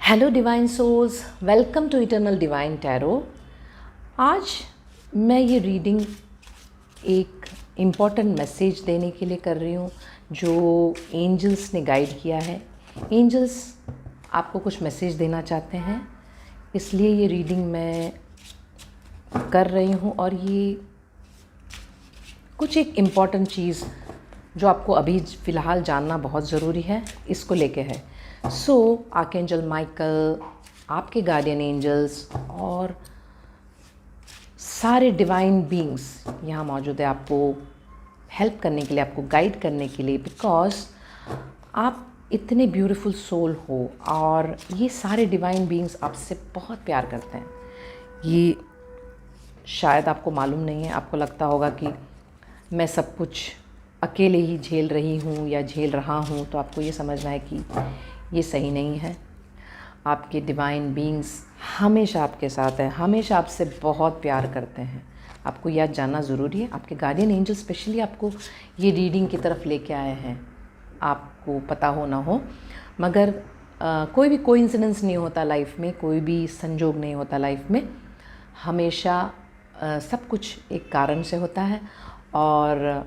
Hello divine souls, welcome to eternal divine tarot. आज मैं ये रीडिंग एक इम्पॉर्टेंट मैसेज देने के लिए कर रही हूँ जो एंजल्स ने गाइड किया है। एंजल्स आपको कुछ मैसेज देना चाहते हैं, इसलिए ये रीडिंग मैं कर रही हूँ। और ये कुछ एक इम्पॉर्टेंट चीज़ जो आपको अभी फ़िलहाल जानना बहुत ज़रूरी है, इसको लेके है। सो आर्कएंजल माइकल, आपके गार्डियन एंजल्स और सारे डिवाइन बीइंग्स यहाँ मौजूद है आपको हेल्प करने के लिए, आपको गाइड करने के लिए, बिकॉज आप इतने ब्यूटीफुल सोल हो और ये सारे डिवाइन बीइंग्स आपसे बहुत प्यार करते हैं। ये शायद आपको मालूम नहीं है, आपको लगता होगा कि मैं सब कुछ अकेले ही झेल रही हूँ या झेल रहा हूँ, तो आपको ये समझना है कि ये सही नहीं है। आपके डिवाइन बीइंग्स हमेशा आपके साथ हैं, हमेशा आपसे बहुत प्यार करते हैं। आपको यह जानना ज़रूरी है। आपके गार्डियन एंजल स्पेशली आपको ये रीडिंग की तरफ लेके आए हैं, आपको पता हो ना हो, मगर कोई भी कोइंसिडेंस नहीं होता लाइफ में, कोई भी संजोग नहीं होता लाइफ में। हमेशा सब कुछ एक कारण से होता है और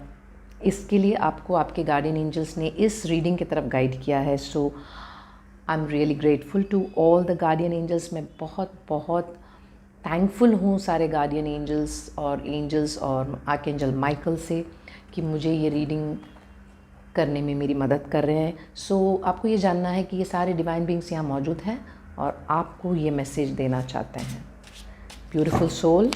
इसके लिए आपको आपके गार्डियन एंजल्स ने इस रीडिंग की तरफ गाइड किया है। So I am really grateful to all the guardian angels. मैं बहुत बहुत थैंकफुल हूँ सारे गार्डियन एंजल्स और आर्कएंजल माइकल से कि मुझे ये रीडिंग करने में मेरी मदद कर रहे हैं। सो आपको ये जानना है कि ये सारे डिवाइन बीइंग्स यहाँ मौजूद हैं और आपको ये मैसेज देना चाहते हैं। ब्यूटीफुल सोल,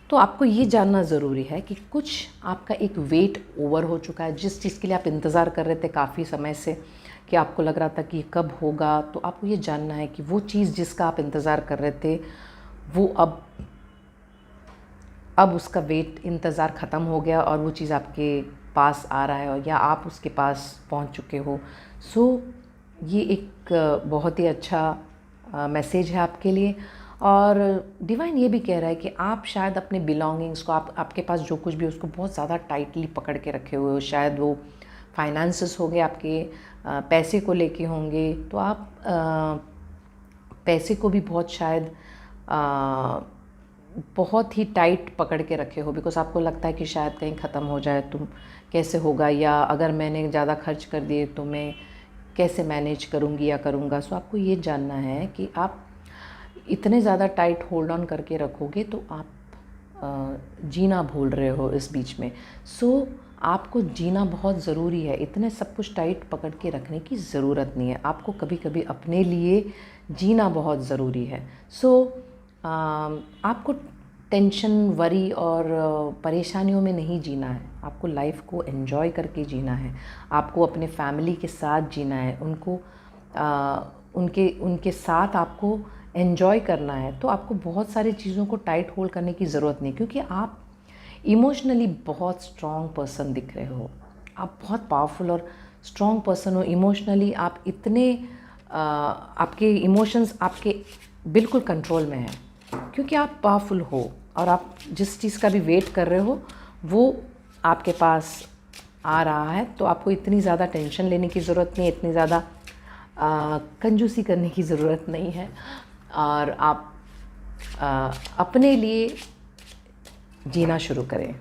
तो आपको ये जानना ज़रूरी है कि कुछ आपका एक वेट ओवर हो चुका है, जिस चीज़ के लिए आप इंतज़ार कर रहे थे काफ़ी समय से कि आपको लग रहा था कि कब होगा। तो आपको ये जानना है कि वो चीज़ जिसका आप इंतज़ार कर रहे थे वो अब उसका वेट इंतज़ार ख़त्म हो गया और वो चीज़ आपके पास आ रहा है और या आप उसके पास पहुंच चुके हो। सो ये एक बहुत ही अच्छा मैसेज है आपके लिए। और डिवाइन ये भी कह रहा है कि आप शायद अपने बिलोंगिंग्स को, आपके पास जो कुछ भी उसको बहुत ज़्यादा टाइटली पकड़ के रखे हुए हो। शायद वो फाइनेंसेस हो गए, आपके पैसे को लेके होंगे, तो आप पैसे को भी बहुत शायद बहुत ही टाइट पकड़ के रखे हो, बिकॉज आपको लगता है कि शायद कहीं ख़त्म हो जाए तो कैसे होगा, या अगर मैंने ज़्यादा खर्च कर दिए तो मैं कैसे मैनेज करूँगी या करूँगा। सो आपको ये जानना है कि आप इतने ज़्यादा टाइट होल्ड ऑन करके रखोगे तो आप जीना भूल रहे हो इस बीच में। सो आपको जीना बहुत ज़रूरी है, इतने सब कुछ टाइट पकड़ के रखने की ज़रूरत नहीं है। आपको कभी कभी अपने लिए जीना बहुत ज़रूरी है। सो आपको टेंशन, वरी और परेशानियों में नहीं जीना है। आपको लाइफ को एंजॉय करके जीना है, आपको अपने फैमिली के साथ जीना है, उनके साथ आपको एंजॉय करना है। तो आपको बहुत सारी चीज़ों को टाइट होल्ड करने की ज़रूरत नहीं, क्योंकि आप इमोशनली बहुत स्ट्रॉन्ग पर्सन दिख रहे हो। आप बहुत पावरफुल और स्ट्रॉन्ग पर्सन हो इमोशनली। आप इतने आपके इमोशंस आपके बिल्कुल कंट्रोल में हैं, क्योंकि आप पावरफुल हो और आप जिस चीज़ का भी वेट कर रहे हो वो आपके पास आ रहा है। तो आपको इतनी ज़्यादा टेंशन लेने की ज़रूरत नहीं है, इतनी ज़्यादा कंजूसी करने की ज़रूरत नहीं है, और आप अपने लिए जीना शुरू करें।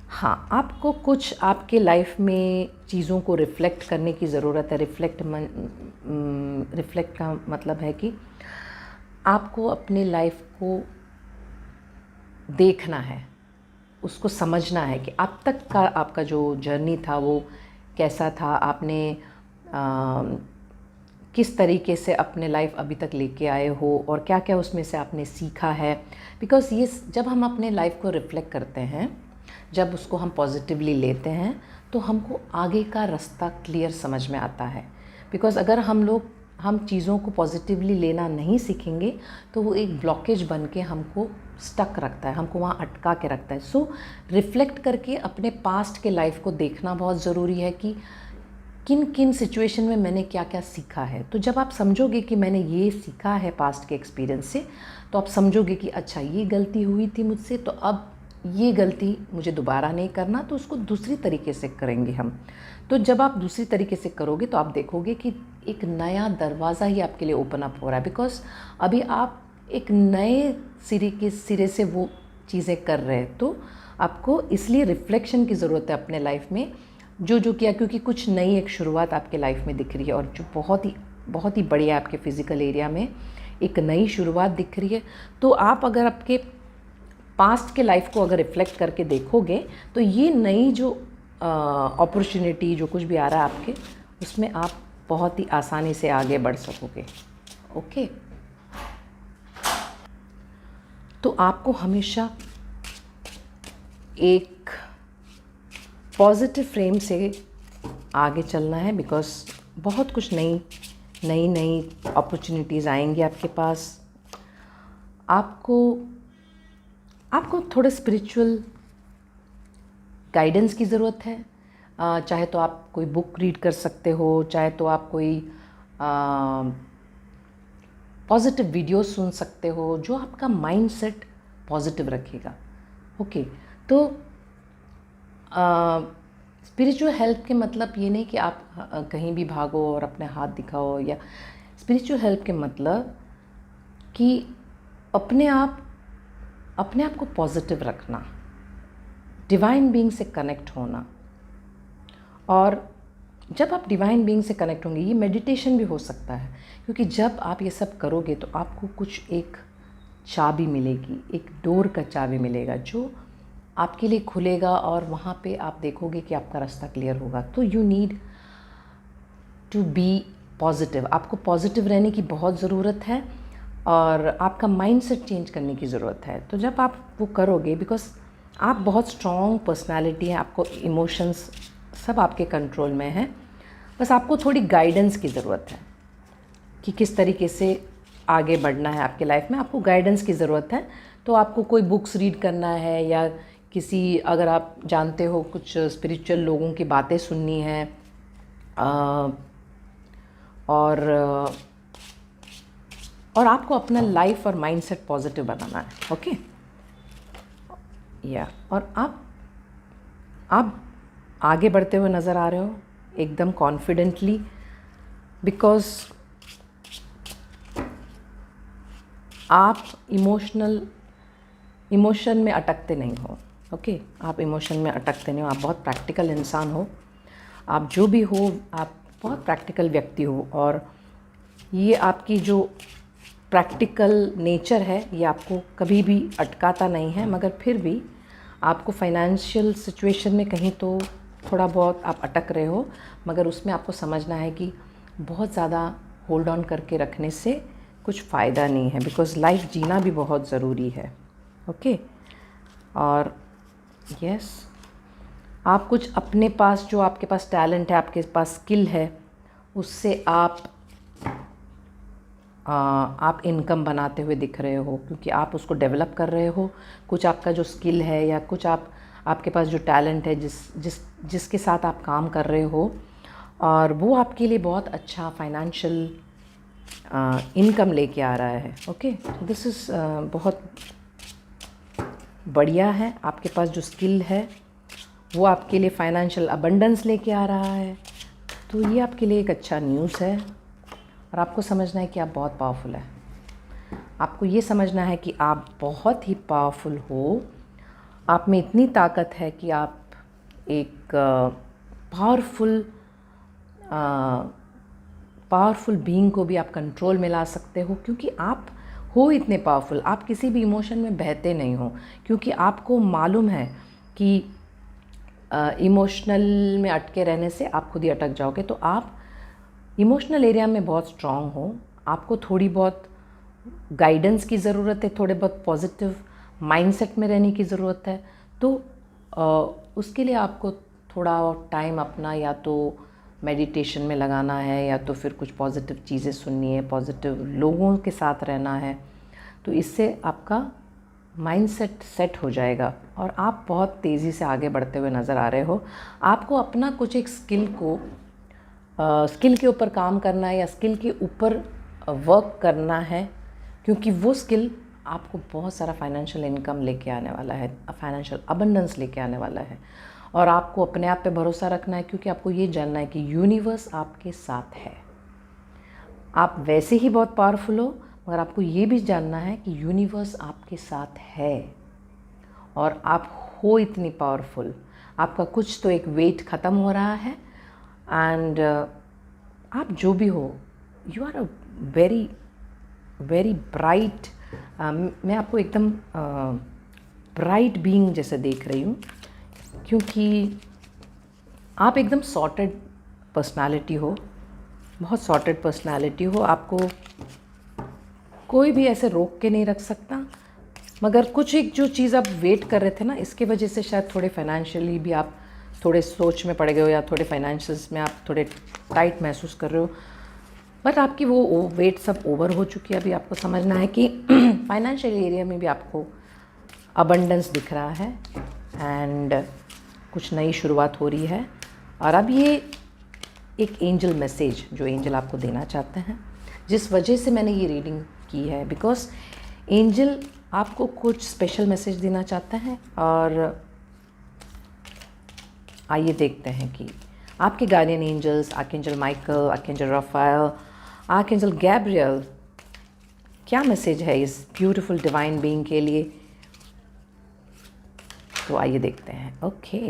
हाँ, आपको कुछ आपके लाइफ में चीज़ों को रिफ़्लेक्ट करने की ज़रूरत है। रिफ़्लेक्ट का मतलब है कि आपको अपने लाइफ को देखना है, उसको समझना है कि अब तक का आपका जो जर्नी था वो कैसा था, आपने किस तरीके से अपने लाइफ अभी तक लेके आए हो और क्या क्या उसमें से आपने सीखा है। बिकॉज़ ये जब हम अपने लाइफ को रिफ़्लेक्ट करते हैं, जब उसको हम पॉजिटिवली लेते हैं, तो हमको आगे का रास्ता क्लियर समझ में आता है। बिकॉज़ अगर हम चीज़ों को पॉजिटिवली लेना नहीं सीखेंगे तो वो एक ब्लॉकेज बन के हमको स्टक रखता है, हमको वहाँ अटका के रखता है। सो रिफ़्लेक्ट करके अपने पास्ट के लाइफ को देखना बहुत ज़रूरी है कि किन किन सिचुएशन में मैंने क्या क्या सीखा है। तो जब आप समझोगे कि मैंने ये सीखा है पास्ट के एक्सपीरियंस से, तो आप समझोगे कि अच्छा ये गलती हुई थी मुझसे, तो अब ये गलती मुझे दोबारा नहीं करना, तो उसको दूसरी तरीके से करेंगे हम। तो जब आप दूसरी तरीके से करोगे तो आप देखोगे कि एक नया दरवाज़ा ही आपके लिए ओपन अप हो रहा है, बिकॉज अभी आप एक नए सिरे से वो चीज़ें कर रहे हैं। तो आपको इसलिए रिफ्लेक्शन की ज़रूरत है अपने लाइफ में, जो किया, क्योंकि कुछ नई एक शुरुआत आपके लाइफ में दिख रही है, और जो बहुत ही बढ़िया आपके फिज़िकल एरिया में एक नई शुरुआत दिख रही है। तो आप अगर आपके पास्ट के लाइफ को अगर रिफ्लेक्ट करके देखोगे, तो ये नई जो अपॉर्चुनिटी जो कुछ भी आ रहा है आपके, उसमें आप बहुत ही आसानी से आगे बढ़ सकोगे। ओके, तो आपको हमेशा एक पॉजिटिव फ्रेम से आगे चलना है, बिकॉज बहुत कुछ नई अपॉर्चुनिटीज़ आएंगी आपके पास। आपको थोड़े स्पिरिचुअल गाइडेंस की ज़रूरत है। चाहे तो आप कोई बुक रीड कर सकते हो, चाहे तो आप कोई पॉजिटिव वीडियो सुन सकते हो जो आपका माइंडसेट पॉजिटिव रखेगा। ओके, तो स्पिरिचुअल हेल्प के मतलब ये नहीं कि आप कहीं भी भागो और अपने हाथ दिखाओ, या स्पिरिचुअल हेल्प के मतलब कि अपने आप को पॉजिटिव रखना, डिवाइन बीइंग से कनेक्ट होना। और जब आप डिवाइन बीइंग से कनेक्ट होंगे, ये मेडिटेशन भी हो सकता है, क्योंकि जब आप ये सब करोगे तो आपको कुछ एक चाबी मिलेगी, एक डोर का चाबी मिलेगा जो आपके लिए खुलेगा, और वहाँ पे आप देखोगे कि आपका रास्ता क्लियर होगा। तो you need to be positive, आपको पॉजिटिव रहने की बहुत ज़रूरत है, और आपका माइंडसेट चेंज करने की ज़रूरत है। तो जब आप वो करोगे, बिकॉज आप बहुत स्ट्रॉन्ग पर्सनालिटी है, आपको इमोशंस सब आपके कंट्रोल में है, बस आपको थोड़ी गाइडेंस की ज़रूरत है कि किस तरीके से आगे बढ़ना है आपके लाइफ में। आपको गाइडेंस की ज़रूरत है, तो आपको कोई बुक्स रीड करना है, या किसी, अगर आप जानते हो कुछ स्पिरिचुअल लोगों की बातें सुननी है, और आपको अपना लाइफ और माइंडसेट पॉजिटिव बनाना है। ओके, या और आप आगे बढ़ते हुए नज़र आ रहे हो एकदम कॉन्फिडेंटली, बिकॉज आप इमोशन में अटकते नहीं हो। ओके, आप इमोशन में अटकते नहीं हो, आप बहुत प्रैक्टिकल इंसान हो। आप जो भी हो, आप बहुत प्रैक्टिकल व्यक्ति हो, और ये आपकी जो प्रैक्टिकल नेचर है ये आपको कभी भी अटकाता नहीं है। मगर फिर भी आपको फाइनेंशियल सिचुएशन में कहीं तो थोड़ा बहुत आप अटक रहे हो, मगर उसमें आपको समझना है कि बहुत ज़्यादा होल्ड ऑन करके रखने से कुछ फ़ायदा नहीं है, बिकॉज़ लाइफ जीना भी बहुत ज़रूरी है। ओके, और यस, आप कुछ अपने पास, जो आपके पास टैलेंट है, आपके पास स्किल है, उससे आप इनकम बनाते हुए दिख रहे हो, क्योंकि आप उसको डेवलप कर रहे हो। कुछ आपका जो स्किल है, या कुछ आपके पास जो टैलेंट है, जिसके साथ आप काम कर रहे हो, और वो आपके लिए बहुत अच्छा फाइनेंशियल इनकम लेके आ रहा है। ओके, दिस इज़ बहुत बढ़िया है। आपके पास जो स्किल है वो आपके लिए फाइनेंशियल अबंडेंस लेके आ रहा है, तो ये आपके लिए एक अच्छा न्यूज़ है। और आपको समझना है कि आप बहुत पावरफुल है। आपको ये समझना है कि आप बहुत ही पावरफुल हो। आप में इतनी ताकत है कि आप एक पावरफुल बीइंग को भी आप कंट्रोल में ला सकते हो, क्योंकि आप हो इतने पावरफुल। आप किसी भी इमोशन में बहते नहीं हो, क्योंकि आपको मालूम है कि इमोशनल में अटके रहने से आप खुद ही अटक जाओगे। तो आप इमोशनल एरिया में बहुत स्ट्रांग हो। आपको थोड़ी बहुत गाइडेंस की ज़रूरत है, थोड़े बहुत पॉजिटिव माइंडसेट में रहने की ज़रूरत है। तो उसके लिए आपको थोड़ा टाइम अपना या तो मेडिटेशन में लगाना है, या तो फिर कुछ पॉजिटिव चीज़ें सुननी है, पॉजिटिव लोगों के साथ रहना है। तो इससे आपका माइंडसेट सेट हो जाएगा, और आप बहुत तेज़ी से आगे बढ़ते हुए नज़र आ रहे हो। आपको अपना कुछ एक स्किल को स्किल के ऊपर काम करना है या स्किल के ऊपर वर्क करना है, क्योंकि वो स्किल आपको बहुत सारा फाइनेंशियल इनकम लेके आने वाला है, फाइनेंशियल अबंडेंस लेके आने वाला है। और आपको अपने आप पे भरोसा रखना है, क्योंकि आपको ये जानना है कि यूनिवर्स आपके साथ है। आप वैसे ही बहुत पावरफुल हो, मगर आपको ये भी जानना है कि यूनिवर्स आपके साथ है और आप हो इतनी पावरफुल। आपका कुछ तो एक वेट ख़त्म हो रहा है एंड आप जो भी हो, you are a very very bright. मैं आपको एकदम ब्राइट बीइंग जैसे देख रही हूँ, क्योंकि आप एकदम सॉर्टेड पर्सनालिटी हो, बहुत सॉर्टेड पर्सनालिटी हो। आपको कोई भी ऐसे रोक के नहीं रख सकता। मगर कुछ एक जो चीज़ आप वेट कर रहे थे ना, इसके वजह से शायद थोड़े फाइनेंशियली भी आप थोड़े सोच में पड़ गए हो, या थोड़े फाइनेंशियल्स में आप थोड़े टाइट महसूस कर रहे हो। बट आपकी वो वेट सब ओवर हो चुकी है। अभी आपको समझना है कि फाइनेंशियल एरिया में भी आपको अबंडेंस दिख रहा है एंड कुछ नई शुरुआत हो रही है। और अब ये एक एंजल मैसेज जो एंजल आपको देना चाहते हैं, जिस वजह से मैंने ये रीडिंग की है, बिकॉज एंजल आपको कुछ स्पेशल मैसेज देना चाहते हैं। और आइए देखते हैं कि आपके guardian angels, archangel Michael, archangel Raphael, archangel Gabriel, क्या मैसेज है इस ब्यूटीफुल डिवाइन बीइंग के लिए। तो आइए देखते हैं। ओके,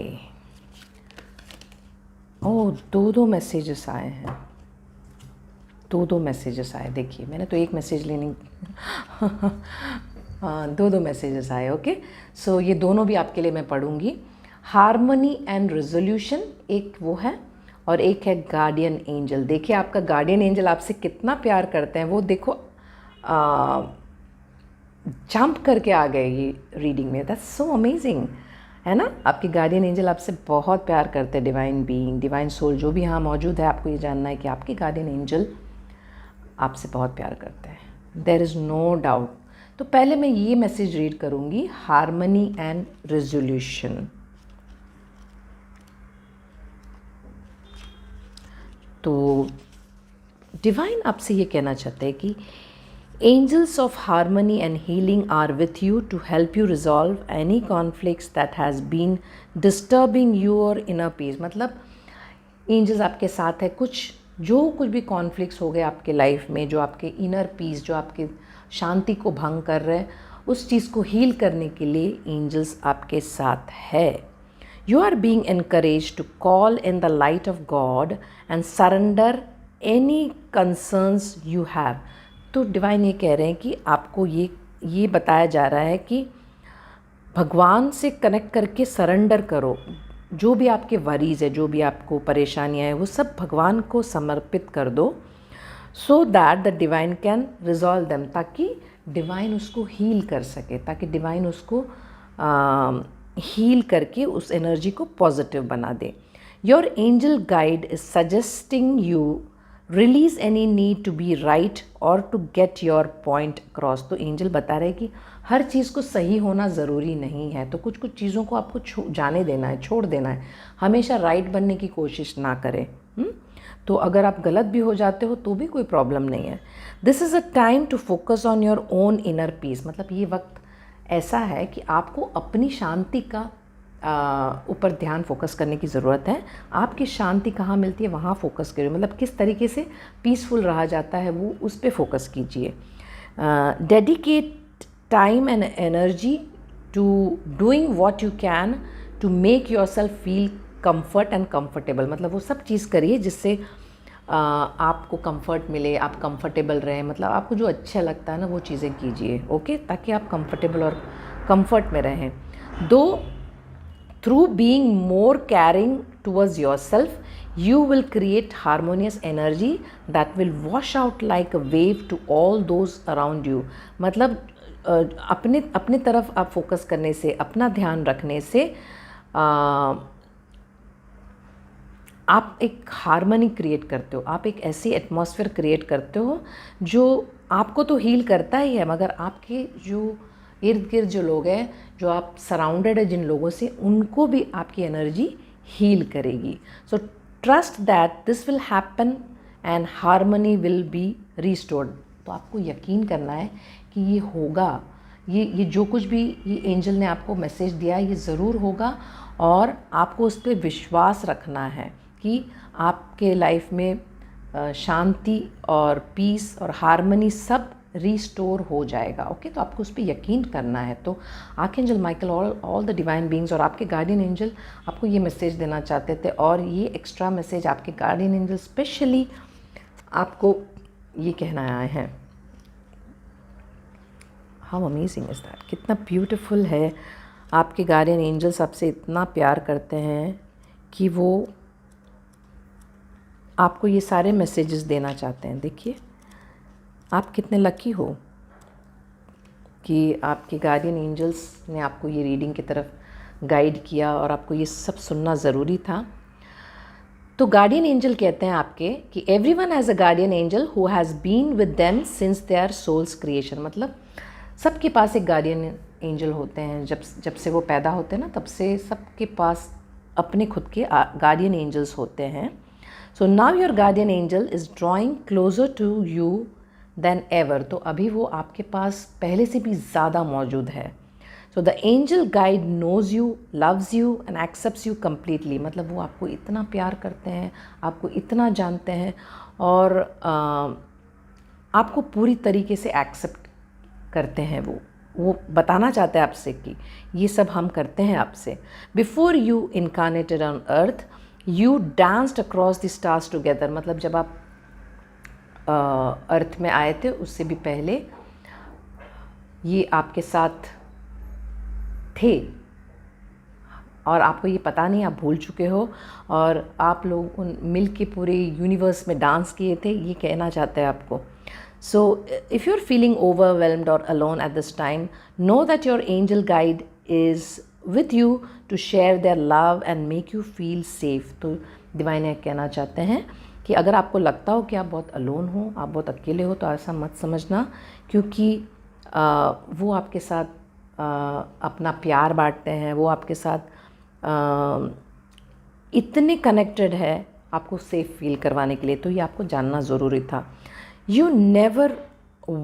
ओह, दो मैसेजेस आए हैं, दो मैसेजेस आए। देखिए, मैंने तो एक मैसेज लेने दो मैसेजेस आए। ओके, सो ये दोनों भी आपके लिए मैं पढ़ूंगी। हार्मनी एंड रेजोल्यूशन एक वो है, और एक है गार्डियन एंजल। देखिए, आपका गार्डियन एंजल आपसे कितना प्यार करते हैं। वो देखो जंप करके आ गए ये रीडिंग में। दैट्स सो अमेजिंग, है ना। आपके गार्डियन एंजल आपसे बहुत प्यार करते हैं। डिवाइन बीइंग, डिवाइन सोल जो भी यहाँ मौजूद है, आपको ये जानना है कि आपके गार्डियन एंजल आपसे बहुत प्यार करते हैं। There is no doubt. तो पहले मैं ये मैसेज रीड करूँगी, हार्मनी एंड रेजोल्यूशन। तो डिवाइन आपसे ये कहना चाहते हैं कि angels of harmony and healing are with you to help you resolve any conflicts that has been disturbing your inner peace. मतलब एंजल्स आपके साथ है। कुछ भी कॉन्फ्लिक्ट्स हो गए आपके लाइफ में, जो आपके इनर पीस, जो आपके शांति को भंग कर रहे हैं, उस चीज़ को हील करने के लिए एंजल्स आपके साथ है। You are being encouraged to call in the light of God and surrender any concerns you have। तो डिवाइन ये कह रहे हैं कि आपको ये बताया जा रहा है कि भगवान से कनेक्ट करके सरेंडर करो। जो भी आपके वरीज है, जो भी आपको परेशानियाँ हैं, वो सब भगवान को समर्पित कर दो, so that the divine can resolve them, ताकि डिवाइन उसको हील कर सके, ताकि डिवाइन उसको हील करके उस एनर्जी को पॉजिटिव बना दे। Your angel guide is suggesting you release any need to be right और to get your point across. तो एंजल बता रहे हैं कि हर चीज़ को सही होना ज़रूरी नहीं है। तो कुछ चीज़ों को आपको जाने देना है, छोड़ देना है। हमेशा राइट बनने की कोशिश ना करें। तो अगर आप गलत भी हो जाते हो तो भी कोई प्रॉब्लम नहीं है। This is a time to focus on your own inner peace. मतलब ये वक्त ऐसा है कि आपको अपनी शांति का ऊपर ध्यान फोकस करने की ज़रूरत है। आपकी शांति कहाँ मिलती है, वहाँ फोकस करिए। मतलब किस तरीके से पीसफुल रहा जाता है, वो उस पर फोकस कीजिए। Dedicate time and energy to doing what you can to make yourself feel comfort and comfortable. मतलब वो सब चीज़ करिए जिससे आपको कंफर्ट मिले, आप कंफर्टेबल रहें। मतलब आपको जो अच्छा लगता है ना, वो चीज़ें कीजिए, ओके, ताकि आप कंफर्टेबल और कंफर्ट में रहें। दो through being more carrying towards your self you will create harmonious energy that will wash out like a wave to all those around you। मतलब अपने तरफ आप फोकस करने से, अपना ध्यान रखने से आप एक हार्मनी क्रिएट करते हो। आप एक ऐसी एटमॉस्फेयर क्रिएट करते हो जो आपको तो हील करता ही है, मगर आपके जो इर्द गिर्द जो लोग हैं, जो आप सराउंडेड है जिन लोगों से, उनको भी आपकी एनर्जी हील करेगी। So trust that this will happen and harmony will be restored. तो आपको यकीन करना है कि ये होगा, ये जो कुछ भी ये एंजल ने आपको मैसेज दिया ये ज़रूर होगा, और आपको उस पर विश्वास रखना है कि आपके लाइफ में शांति और पीस और हारमनी सब रीस्टोर हो जाएगा। ओके, तो आपको उस पर यकीन करना है। तो archangel Michael, all the divine beings और आपके गार्डियन एंजल आपको ये मैसेज देना चाहते थे, और ये एक्स्ट्रा मैसेज आपके गार्डियन एंजल स्पेशली आपको ये कहना आए हैं। हाउ अमेजिंग इज़ दैट, कितना ब्यूटीफुल है। आपके गार्डियन एंजल्स आपसे इतना प्यार करते हैं कि वो आपको ये सारे मैसेजेस देना चाहते हैं। देखिए आप कितने लकी हो कि आपके गार्डियन एंजल्स ने आपको ये रीडिंग की तरफ गाइड किया, और आपको ये सब सुनना ज़रूरी था। तो गार्डियन एंजल कहते हैं आपके कि everyone has a guardian angel who has been with them since their soul's creation. मतलब सबके पास एक गार्डियन एंजल होते हैं, जब से वो पैदा होते हैं ना, तब से सबके पास अपने खुद के गार्डियन एंजल्स होते हैं। So now your guardian angel is drawing closer to you than ever. तो अभी वो आपके पास पहले से भी ज़्यादा मौजूद है। So the angel guide knows you, loves you and accepts you completely. मतलब वो आपको इतना प्यार करते हैं, आपको इतना जानते हैं, और आपको पूरी तरीके से एक्सेप्ट करते हैं। वो बताना चाहते हैं आपसे कि ये सब हम करते हैं आपसे। Before you incarnated on earth you danced across the stars together. मतलब जब आप अर्थ में आए थे उससे भी पहले ये आपके साथ थे, और आपको ये पता नहीं, आप भूल चुके हो, और आप लोग उन मिल के पूरे यूनिवर्स में डांस किए थे, ये कहना चाहते हैं आपको। So if you're feeling overwhelmed or alone at this time, know that your angel guide is with you to share their love and make you feel safe. तो डिवाइन ये कहना चाहते हैं कि अगर आपको लगता हो कि आप बहुत अलोन हो, आप बहुत अकेले हो, तो ऐसा मत समझना, क्योंकि वो आपके साथ अपना प्यार बांटते हैं, वो आपके साथ इतने कनेक्टेड है आपको सेफ फील करवाने के लिए। तो ये आपको जानना ज़रूरी था। You never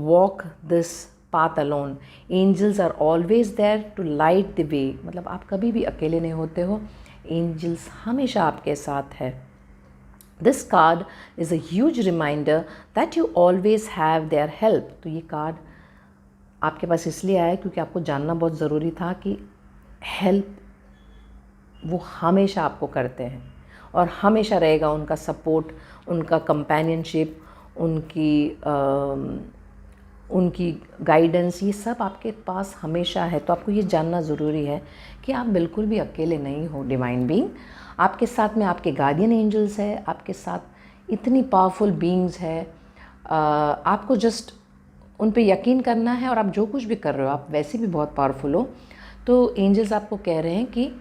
walk this path alone. Angels are always there to light the way. मतलब आप कभी भी अकेले नहीं होते हो, एंजल्स हमेशा आपके साथ है। This card is a huge reminder that you always have their help. तो ये कार्ड आपके पास इसलिए आया क्योंकि आपको जानना बहुत ज़रूरी था कि हेल्प वो हमेशा आपको करते हैं, और हमेशा रहेगा उनका सपोर्ट, उनका कंपेनियनशिप, उनकी गाइडेंस, ये सब आपके पास हमेशा है। तो आपको ये जानना ज़रूरी है कि आप बिल्कुल भी अकेले नहीं हो। डिवाइन बीइंग आपके साथ में, आपके गार्डियन एंजल्स है आपके साथ, इतनी पावरफुल बीइंग्स है। आपको जस्ट उन पे यकीन करना है, और आप जो कुछ भी कर रहे हो आप वैसे भी बहुत पावरफुल हो। तो एंजल्स आपको कह रहे हैं कि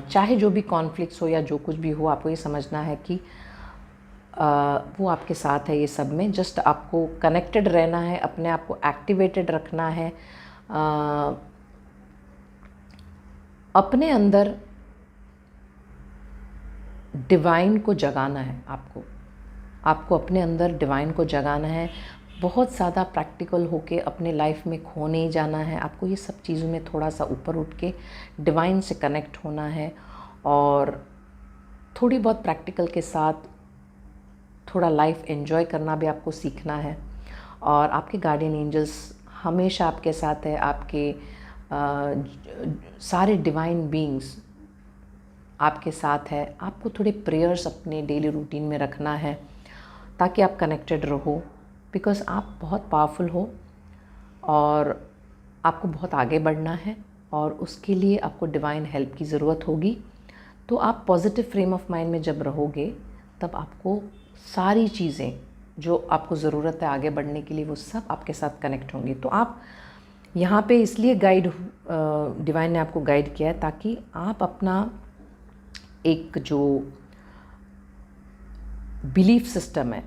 चाहे जो भी कॉन्फ्लिक्ट्स हो या जो कुछ भी हो, आपको ये समझना है कि वो आपके साथ है ये सब में। जस्ट आपको कनेक्टेड रहना है, अपने आप को एक्टिवेटेड रखना है, अपने अंदर डिवाइन को जगाना है। आपको अपने अंदर डिवाइन को जगाना है, बहुत ज़्यादा प्रैक्टिकल होके अपने लाइफ में खो नहीं जाना है। आपको ये सब चीज़ों में थोड़ा सा ऊपर उठ के डिवाइन से कनेक्ट होना है, और थोड़ी बहुत प्रैक्टिकल के साथ थोड़ा लाइफ एंजॉय करना भी आपको सीखना है। और आपके गार्डियन एंजल्स हमेशा आपके साथ है, आपके सारे डिवाइन बीइंग्स आपके साथ है। आपको थोड़े प्रेयर्स अपने डेली रूटीन में रखना है ताकि आप कनेक्टेड रहो, बिकॉज़ आप बहुत पावरफुल हो और आपको बहुत आगे बढ़ना है, और उसके लिए आपको डिवाइन हेल्प की ज़रूरत होगी। तो आप पॉजिटिव फ्रेम ऑफ माइंड में जब रहोगे तब आपको सारी चीज़ें जो आपको ज़रूरत है आगे बढ़ने के लिए वो सब आपके साथ कनेक्ट होंगी। तो आप यहाँ पे इसलिए डिवाइन ने आपको गाइड किया है ताकि आप अपना एक जो बिलीफ सिस्टम है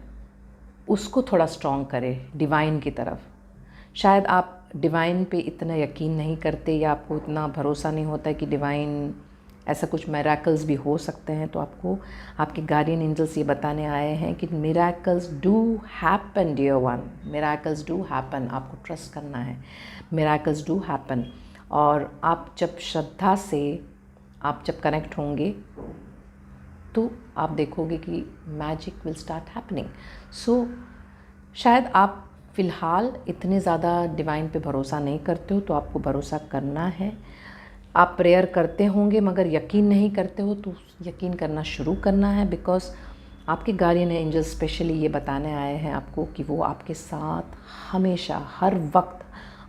उसको थोड़ा स्ट्रॉन्ग करें डिवाइन की तरफ। शायद आप डिवाइन पे इतना यकीन नहीं करते, या आपको इतना भरोसा नहीं होता है कि डिवाइन ऐसा कुछ मिरेकल्स भी हो सकते हैं। तो आपको आपके गार्डियन एंजल्स ये बताने आए हैं कि miracles do happen dear one, miracles do happen. आपको ट्रस्ट करना है, मिरेकल्स डू हैपन। और आप जब श्रद्धा से आप जब कनेक्ट होंगे तो आप देखोगे कि मैजिक विल स्टार्ट हैपनिंग। सो शायद आप फ़िलहाल इतने ज़्यादा डिवाइन पे भरोसा नहीं करते हो, तो आपको भरोसा करना है। आप प्रेयर करते होंगे मगर यकीन नहीं करते हो, तो यकीन करना शुरू करना है। बिकॉज़ आपके गार्डियन एंजल स्पेशली ये बताने आए हैं आपको कि वो आपके साथ हमेशा, हर वक्त,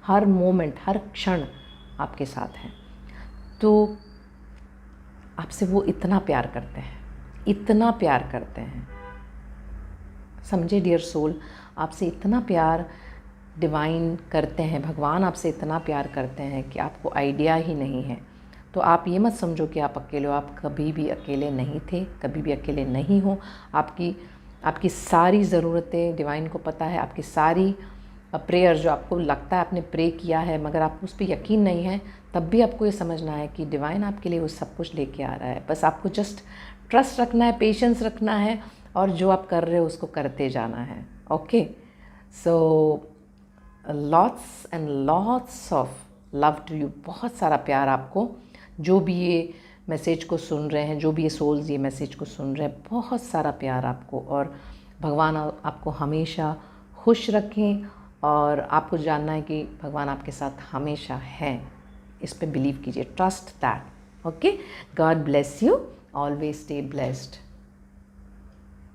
हर मोमेंट, हर क्षण आपके साथ हैं। तो आपसे वो इतना प्यार करते हैं, इतना प्यार करते हैं, समझे डियर सोल, आपसे इतना प्यार डिवाइन करते हैं, भगवान आपसे इतना प्यार करते हैं कि आपको आइडिया ही नहीं है। तो आप ये मत समझो कि आप अकेले हो, आप कभी भी अकेले नहीं थे, कभी भी अकेले नहीं हो। आपकी सारी ज़रूरतें डिवाइन को पता है, आपकी सारी प्रेयर जो आपको लगता है आपने प्रे किया है मगर आपको उस पर यकीन नहीं है, तब भी आपको ये समझना है कि डिवाइन आपके लिए वो सब कुछ लेके आ रहा है। बस आपको जस्ट ट्रस्ट रखना है, पेशेंस रखना है और जो आप कर रहे हो उसको करते जाना है। Okay, so lots and lots of love to you. बहुत सारा प्यार आपको, जो भी ये मैसेज को सुन रहे हैं, जो भी ये सोल्स ये मैसेज को सुन रहे हैं, बहुत सारा प्यार आपको। और भगवान आपको हमेशा खुश रखें और आपको जानना है कि भगवान आपके साथ हमेशा है। इस पे बिलीव कीजिए, trust that. Okay, God bless you, always stay blessed.